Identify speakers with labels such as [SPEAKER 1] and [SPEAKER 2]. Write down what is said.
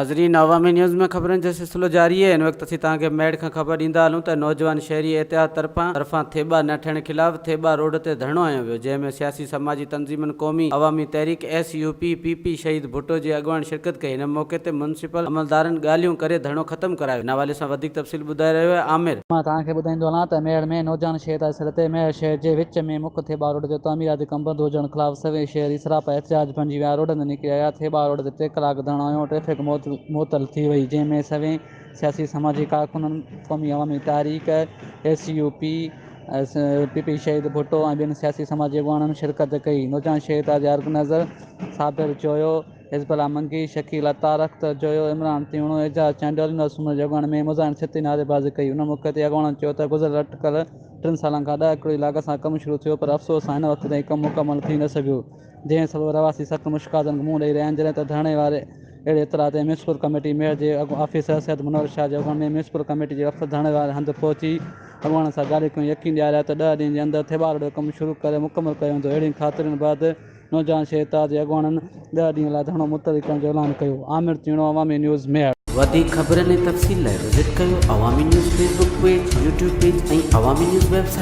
[SPEAKER 1] नाज़रीन, अवामी न्यूज़ में ख़बरनि जो सिलसिलो जारी है। इन वक्त असीं तव्हांखे मेड़ खां ख़बर ॾींदा हलूं त नौजवान शहरी एहतियात तरफ़ां थेबा न थियण ख़िलाफ़ थेबा रोड ते धरणो हयो वियो, जंहिंमें सियासी समाजी तंज़ीमनि क़ौमी अवामी तहरीक SUP PP शहीद भुट्टो जी अॻुवाणी शिरकत कई। हिन मौक़े ते म्युनिसिपल अमलदारनि ॻाल्हियूं करे धरणो ख़त्म करायो। इन हवाले सां वधीक तफ़सील ॿुधाए रहियो आहे आमिर।
[SPEAKER 2] मां तव्हांखे ॿुधाईंदो हलां त मेड़ में नौजवान शहर सिर ते मेड़ शहर जे विच में मुख्य थेबा रोड जो तामीराती कम बंदि हुजण ख़िलाफ़ सभई शहरी सरापा एहतिजाज बणिजी विया। रोडनि ते निकिरी आया। थेबा रोड ते 3 कलाक धरणो हुयो। ट्रैफिक मुअतल थी वई, जंहिंमें सभई सियासी समाजी कारकुननि क़ौमी अवामी तहरीक SUP PP शहीद भुट्टो ऐं ॿियनि सियासी समाजी अॻुवाननि शिरकत कई। नौजवान शहर जे ऑर्गेनाइज़र साबिर जोयो, हिज़बुल्लाह मंगी, शकील अतार, अख्तर जोयो, इमरान तीवणो, एजाज चांडोली नसूमर जे अॻुवाणी में मुज़ाहिर छिती नारेबाज़ी कई। उन मौक़े ते अॻुवाणनि चयो त गुज़िरियल अटकल 3 सालनि खां 10 एकड़ लाॻ सां कमु शुरू थियो, पर अफ़सोस सां हिन वक़्त ताईं कमु मुकमल थी न सघियो, जंहिं सबबु रवासी सख़्त मुश्किलातुनि खे मुंहुं ॾेई रहिया आहिनि। जॾहिं त धरणे वारे अहिड़े इतलाह ते म्यूनिसिपल कमेटी मेयर जे ऑफिसर सैयद मुनव्वर शाह जे अॻुवाणी में म्यूनिसिपल कमेटी जे अफ़सर धरणे वारे हंधि पहुची अॻुवाणनि सां ॻाल्हियूं कयूं। यकीन ॾियारिया त 10 ॾींहंनि जे अंदरि थेबा रोड जो कमु शुरू करे मुकमल कयो वेंदो। अहिड़ियुनि ख़ातिरियुनि बैदि नौजवान शहर जे अॻुवाननि 10 ॾींहंनि लाइ धरणो मुलतवी करण जो ऐलान कयो। आमिर तीवणो, अवामी न्यूज़, मेयर।
[SPEAKER 1] वधीक ख़बरनि ऐं तफ़सील लाइ विज़िट कयो अवामी news Facebook page, YouTube page ऐं अवामी न्यूज़ वेबसाइट।